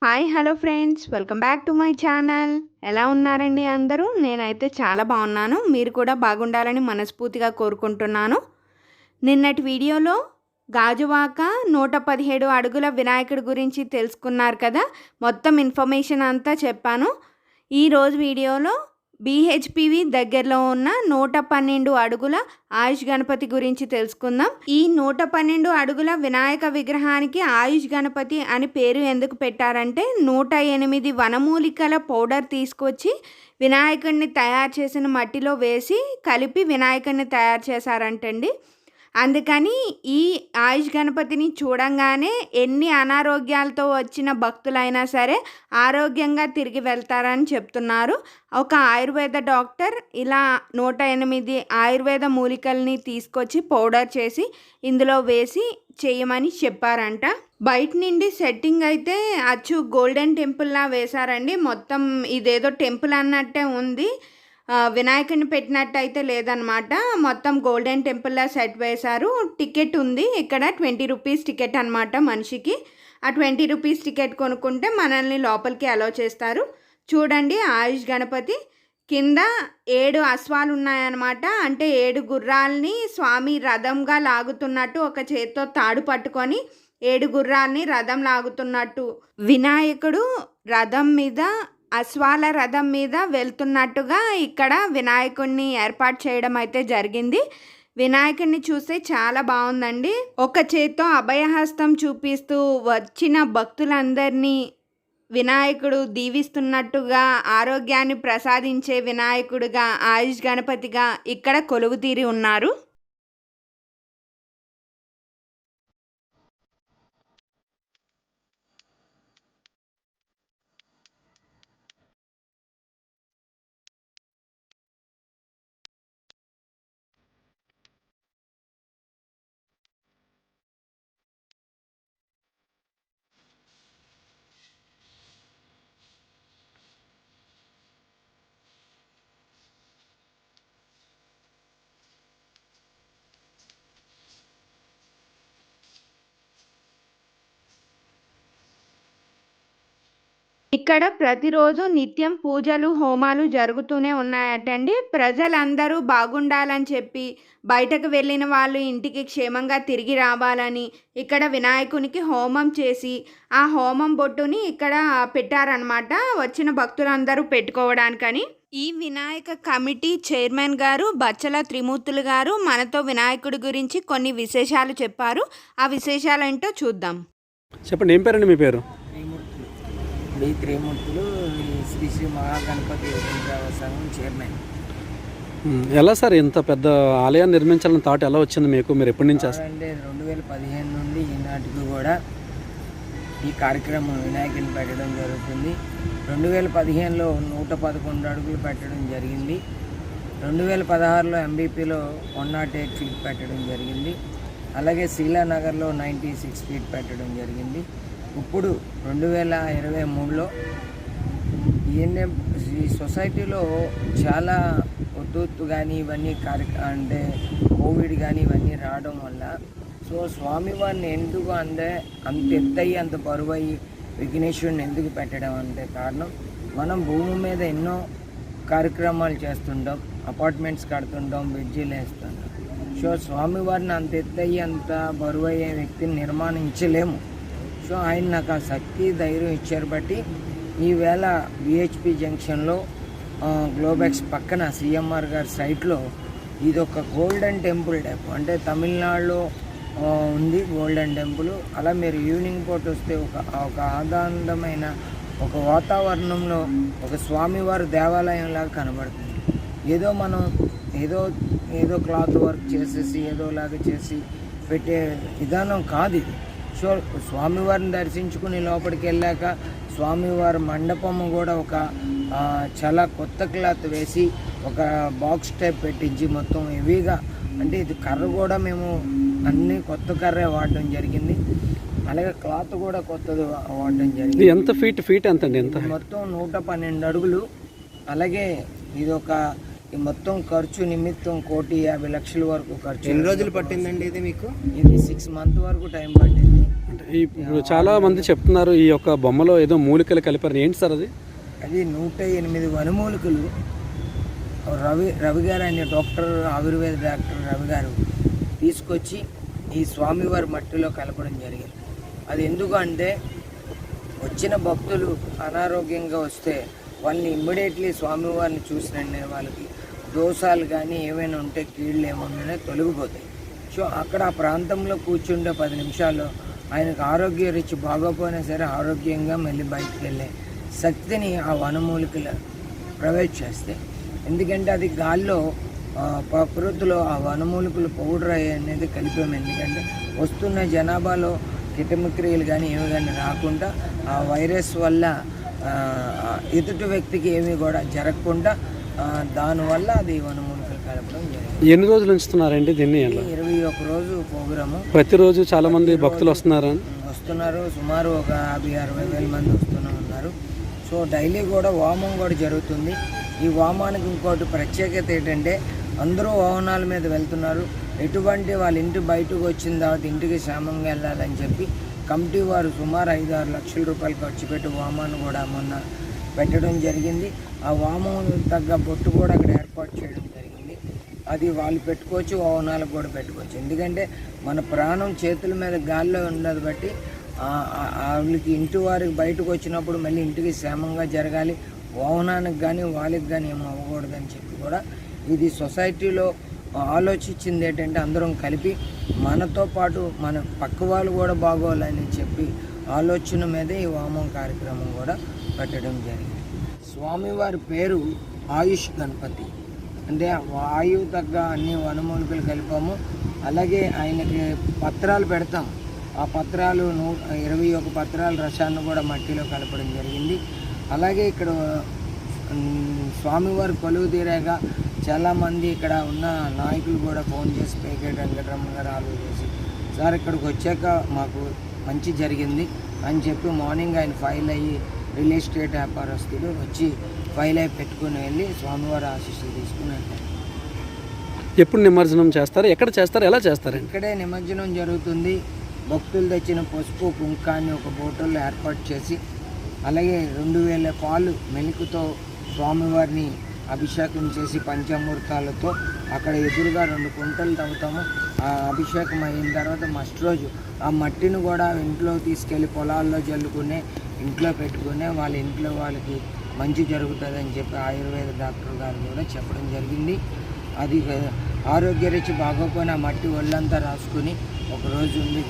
Hi hello friends welcome back to my channel. ఎలా ఉన్నారండి అందరూ? నేనైతే చాలా బాగున్నాను. మీరు కూడా బాగుండాలని మనస్ఫూర్తిగా కోరుకుంటున్నాను. నిన్నటి వీడియోలో గాజువాక 117 అడుగుల వినాయకుడి గురించి తెలుసుకున్నారు కదా. మొత్తం ఇన్ఫర్మేషన్ అంతా చెప్పాను. ఈరోజు వీడియోలో బీహెచ్పివి దగ్గరలో ఉన్న 112 అడుగుల ఆయుష్ గణపతి గురించి తెలుసుకుందాం. ఈ 112 అడుగుల వినాయక విగ్రహానికి ఆయుష్ గణపతి అని పేరు ఎందుకు పెట్టారంటే 108 వనమూలికల పౌడర్ తీసుకొచ్చి వినాయకుడిని తయారు చేసిన మట్టిలో వేసి కలిపి వినాయకుడిని తయారు చేశారంటండి. అందుకని ఈ ఆయుష్ గణపతిని చూడంగానే ఎన్ని అనారోగ్యాలతో వచ్చిన భక్తులైనా సరే ఆరోగ్యంగా తిరిగి వెళ్తారని చెప్తున్నారు. ఒక ఆయుర్వేద డాక్టర్ ఇలా 108 ఆయుర్వేద మూలికల్ని తీసుకొచ్చి పౌడర్ చేసి ఇందులో వేసి చేయమని చెప్పారంట. బయట నుండి సెట్టింగ్ అయితే అచ్చు గోల్డెన్ టెంపుల్లా వేశారండి. మొత్తం ఇదేదో టెంపుల్ అన్నట్టే ఉంది. వినాయకుడిని పెట్టినట్టు అయితే లేదనమాట. మొత్తం గోల్డెన్ టెంపుల్లా సెట్ వేశారు. టికెట్ ఉంది ఇక్కడ 20 రూపీస్ టికెట్ అనమాట మనిషికి. ఆ 20 రూపీస్ టికెట్ కొనుక్కుంటే మనల్ని లోపలికి అలౌ చేస్తారు. చూడండి ఆయుష్ గణపతి కింద 7 అశ్వాలు ఉన్నాయన్నమాట. అంటే 7 గుర్రాలని స్వామి రథంగా లాగుతున్నట్టు ఒక చేత్తో తాడు పట్టుకొని 7 గుర్రాలని రథం లాగుతున్నట్టు వినాయకుడు రథం మీద అశ్వాల రథం మీద వెళ్తున్నట్టుగా ఇక్కడ వినాయకుడిని ఏర్పాటు చేయడం అయితే జరిగింది. వినాయకుడిని చూస్తే చాలా బాగుందండి. ఒక చేత్తో అభయహస్తం చూపిస్తూ వచ్చిన భక్తులందరినీ వినాయకుడు దీవిస్తున్నట్టుగా ఆరోగ్యాన్ని ప్రసాదించే వినాయకుడిగా ఆయుష్ గణపతిగా ఇక్కడ కొలువుతీరి ఉన్నారు. ఇక్కడ ప్రతిరోజు నిత్యం పూజలు హోమాలు జరుగుతూనే ఉన్నాయటండి. ప్రజలందరూ బాగుండాలని చెప్పి బయటకు వెళ్ళిన వాళ్ళు ఇంటికి క్షేమంగా తిరిగి రావాలని ఇక్కడ వినాయకునికి హోమం చేసి ఆ హోమం బొట్టుని ఇక్కడ పెట్టారనమాట వచ్చిన భక్తులందరూ పెట్టుకోవడానికని. ఈ వినాయక కమిటీ చైర్మన్ గారు బచ్చల త్రిమూర్తులు గారు మనతో వినాయకుడి గురించి కొన్ని విశేషాలు చెప్పారు. ఆ విశేషాలు ఏంటో చూద్దాం. చెప్పండి, ఏం పేరండి మీ పేరు? త్రిమూర్తులు శ్రీ శ్రీ మహాగణపతి సంఘం చైర్మన్. ఎలా సార్ ఇంత పెద్ద ఆలయాన్ని నిర్మించాలని థాట్ ఎలా వచ్చింది మీకు? మీరు ఎప్పటి నుంచి అంటే 2015 నుండి ఈనాటికి కూడా ఈ కార్యక్రమం వినాయకుని పెట్టడం జరుగుతుంది. 2015లో 111 అడుగులు పెట్టడం జరిగింది. 2016లో ఎంబీపీలో 108 ఫీట్ పెట్టడం జరిగింది. అలాగే శీలానగర్లో 96 ఫీట్ పెట్టడం జరిగింది. ఇప్పుడు 2023లో ఈ సొసైటీలో చాలా ఉద్దుత్తు కానీ ఇవన్నీ అంటే కోవిడ్ కానీ ఇవన్నీ రావడం వల్ల స్వామివారిని ఎందుకు అంత ఎత్తయ్యి అంత బరువయ్యి విఘ్నేశ్వరుని ఎందుకు పెట్టడం అంటే కారణం, మనం భూమి మీద ఎన్నో కార్యక్రమాలు చేస్తుంటాం, అపార్ట్మెంట్స్ కడుతుంటాం, బ్రిడ్జీలు వేస్తుంటాం. స్వామివారిని అంత ఎత్తయ్యి అంత బరువయ్యే వ్యక్తిని నిర్మాణించలేము. ఆయన నాకు ఆ శక్తి ధైర్యం ఇచ్చారు బట్టి ఈవేళ విహెచ్పి జంక్షన్లో గ్లోబెక్స్ పక్కన సిఎంఆర్ గారి సైట్లో ఇది ఒక గోల్డెన్ టెంపుల్ టైప్, అంటే తమిళనాడులో ఉంది గోల్డెన్ టెంపుల్. అలా మీరు ఈవినింగ్ పూట వస్తే ఒక ఆనందమైన ఒక వాతావరణంలో ఒక స్వామివారి దేవాలయం లాగా కనబడుతుంది. ఏదో మనం ఏదో క్లాత్ వర్క్ చేసేసి ఏదోలాగా చేసి పెట్టే విధానం కాదు ఇది. స్వామివారిని దర్శించుకుని లోపలికి వెళ్ళాక స్వామివారి మండపము కూడా ఒక చాలా కొత్త క్లాత్ వేసి ఒక బాక్స్ టైప్ పెట్టించి మొత్తం హెవీగా, అంటే ఇది కర్ర కూడా మేము అన్నీ కొత్త కర్రే వాడడం జరిగింది. అలాగే క్లాత్ కూడా కొత్తది వాడడం జరిగింది. ఎంత ఫీట్ ఎంత అండి? ఎంత మొత్తం 112 అడుగులు. అలాగే ఇది మొత్తం ఖర్చు నిమిత్తం 1,50,00,000 వరకు ఖర్చు. ఎన్ని రోజులు పట్టిందండి ఇది మీకు? ఇది 6 మంత్ వరకు టైం పట్టింది. అంటే ఇప్పుడు చాలా మంది చెప్తున్నారు ఈ యొక్క బొమ్మలో ఏదో మూలికలు కలిపారు, ఏంటి సార్ అది? అది 108 వనమూలికలు రవి గారు అనే డాక్టర్, ఆయుర్వేద డాక్టర్ రవి గారు తీసుకొచ్చి ఈ స్వామివారి మట్టిలో కలపడం జరిగింది. అది ఎందుకు అంటే వచ్చిన భక్తులు అనారోగ్యంగా వస్తే వాళ్ళని ఇమ్మీడియట్లీ స్వామివారిని చూసిన వాళ్ళకి దోషాలు కానీ ఏమైనా ఉంటే కీళ్ళు ఏమన్నా తొలగిపోతాయి. సో అక్కడ ఆ ప్రాంతంలో కూర్చుండే 10 నిమిషాల్లో ఆయనకు ఆరోగ్య రుచి బాగోపోయినా సరే ఆరోగ్యంగా మళ్ళీ బయటికి వెళ్ళే శక్తిని ఆ వనమూలికలు ప్రొవైడ్ చేస్తాయి. ఎందుకంటే అది గాల్లో ప్రకృతిలో ఆ వనమూలికలు పౌడర్ అనేది కలిపాము. ఎందుకంటే వస్తున్న జనాభాలో కిటమిక్రియలు కానీ ఏమి కానీ రాకుండా ఆ వైరస్ వల్ల ఎదుటి వ్యక్తికి ఏమీ కూడా జరగకుండా దానివల్ల అది వనమూలికలు కలపడం జరిగింది. ఎన్ని రోజులు ఉంచుతున్నారండి దీన్ని? 21 రోజు ప్రోగ్రాము. ప్రతిరోజు చాలా మంది భక్తులు వస్తున్నారు. సుమారు ఒక 50-60 వేల మంది ఉన్నారు. సో డైలీ కూడా వామం కూడా జరుగుతుంది. ఈ వామానికి ఇంకోటి ప్రత్యేకత ఏంటంటే అందరూ వాహనాల మీద వెళ్తున్నారు. ఎటువంటి వాళ్ళ ఇంటి బయటకు వచ్చిన తర్వాత ఇంటికి క్షేమంగా వెళ్ళాలని చెప్పి కమిటీ వారు సుమారు 5-6 లక్షల రూపాయలు ఖర్చు పెట్టి వామాను కూడా మొన్న పెట్టడం జరిగింది. ఆ వామం తగ్గ బొట్టు కూడా అక్కడ ఏర్పాటు చేయడం జరిగింది. అది వాళ్ళు పెట్టుకోవచ్చు, వాహనాలకు కూడా పెట్టుకోవచ్చు. ఎందుకంటే మన ప్రాణం చేతుల మీద గాల్లో ఉండదు బట్టి వాళ్ళకి ఇంటి వారికి బయటకు వచ్చినప్పుడు మళ్ళీ ఇంటికి క్షేమంగా జరగాలి, వాహనానికి కానీ వాళ్ళకి కానీ ఏమో అవ్వకూడదని చెప్పి కూడా ఇది సొసైటీలో ఆలోచించింది ఏంటంటే అందరం కలిపి మనతో పాటు మన పక్క వాళ్ళు కూడా బాగోవాలని చెప్పి ఆలోచన మీదే ఈ వామం కార్యక్రమం కూడా పెట్టడం జరిగింది. స్వామివారి పేరు ఆయుష్ గణపతి, అంటే వాయువు తగ్గ అన్ని వనమూలికలు కలిపాము. అలాగే ఆయనకి పత్రాలు పెడతాం. ఆ పత్రాలు 21 పత్రాల రసాన్ని కూడా మట్టిలో కలపడం జరిగింది. అలాగే ఇక్కడ స్వామివారి కొలువు తీరాక చాలామంది ఇక్కడ ఉన్న నాయకులు కూడా ఫోన్ చేసి పేకేటి వెంకటరమణ గారు ఆలోచన చేసి సార్ ఇక్కడికి వచ్చాక మాకు మంచి జరిగింది అని చెప్పి మార్నింగ్ ఆయన ఫైల్ అయ్యి రియల్ ఎస్టేట్ వ్యాపారస్తులు వచ్చి ఫైల్ అయ్యి పెట్టుకుని వెళ్ళి స్వామివారి ఆశీస్సులు తీసుకుని వెళ్తారు. ఎప్పుడు నిమజ్జనం చేస్తారు, ఎక్కడ చేస్తారు, ఎలా చేస్తారు? ఇక్కడే నిమజ్జనం జరుగుతుంది. భక్తులు తెచ్చిన పసుపు కుంకాన్ని ఒక బోటల్లో ఏర్పాటు చేసి అలాగే 2000 పాలు మెలుకుతో స్వామివారిని అభిషేకం చేసి పంచామృతాలతో అక్కడ ఎదురుగా 2 కుంటలు తవ్వుతాము. ఆ అభిషేకం అయిన తర్వాత మస్ట్ రోజు ఆ మట్టిని కూడా ఇంట్లో తీసుకెళ్ళి పొలాల్లో జల్లుకునే ఇంట్లో పెట్టుకునే వాళ్ళ ఇంట్లో వాళ్ళకి మంచి జరుగుతుందని చెప్పి ఆయుర్వేద డాక్టర్ గారు కూడా చెప్పడం జరిగింది. అది ఆరోగ్య రుచి బాగోపోయిన మట్టి ఒళ్ళంతా రాసుకుని ఒకరోజు ఉండి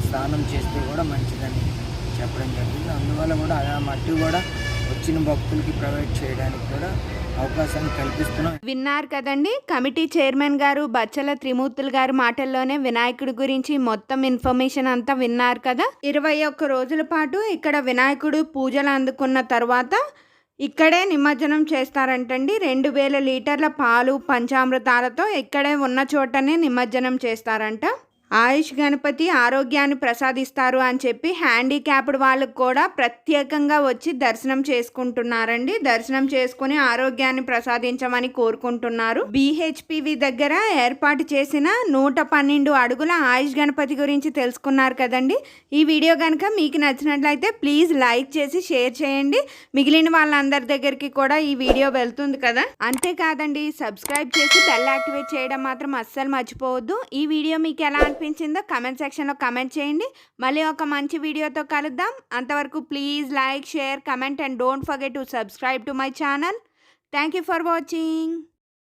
స్నానం చేస్తే కూడా మంచిదని చెప్పడం జరిగింది. అందువల్ల కూడా ఆ మట్టి కూడా వచ్చిన భక్తులకి ప్రొవైడ్ చేయడానికి కూడా అవకాశాన్ని కల్పిస్తున్నాం. విన్నారు కదండి, కమిటీ చైర్మన్ గారు బచ్చల త్రిమూర్తులు గారి మాటల్లోనే వినాయకుడి గురించి మొత్తం ఇన్ఫర్మేషన్ అంతా విన్నారు కదా. 21 రోజుల పాటు ఇక్కడ వినాయకుడు పూజలు అందుకున్న తర్వాత ఇక్కడే నిమజ్జనం చేస్తారంటండి. 2000 లీటర్ల పాలు పంచామృతాలతో ఇక్కడే ఉన్న చోటనే నిమజ్జనం చేస్తారంట. ఆయుష్ గణపతి ఆరోగ్యాన్ని ప్రసాదిస్తారు అని చెప్పి హ్యాండిక్యాప్డ్ వాళ్ళకు కూడా ప్రత్యేకంగా వచ్చి దర్శనం చేసుకుంటున్నారండి. దర్శనం చేసుకుని ఆరోగ్యాన్ని ప్రసాదించమని కోరుకుంటున్నారు. BHPV దగ్గర ఏర్పాటు చేసిన 112 అడుగుల ఆయుష్ గణపతి గురించి తెలుసుకున్నారు కదండి. ఈ వీడియో కనుక మీకు నచ్చినట్లయితే ప్లీజ్ లైక్ చేసి షేర్ చేయండి. మిగిలిన వాళ్ళందరి దగ్గరికి కూడా ఈ వీడియో వెళ్తుంది కదా. అంతేకాదండి, సబ్స్క్రైబ్ చేసి బెల్ యాక్టివేట్ చేయడం మాత్రం అస్సలు మర్చిపోవద్దు. ఈ వీడియో మీకు ఎలా అనిపించిందో కమెంట్ సెక్షన్లో కమెంట్ చేయండి. మళ్ళీ ఒక మంచి వీడియోతో కలుద్దాం. అంతవరకు please like, share, comment and don't forget to subscribe to my channel. Thank you for watching.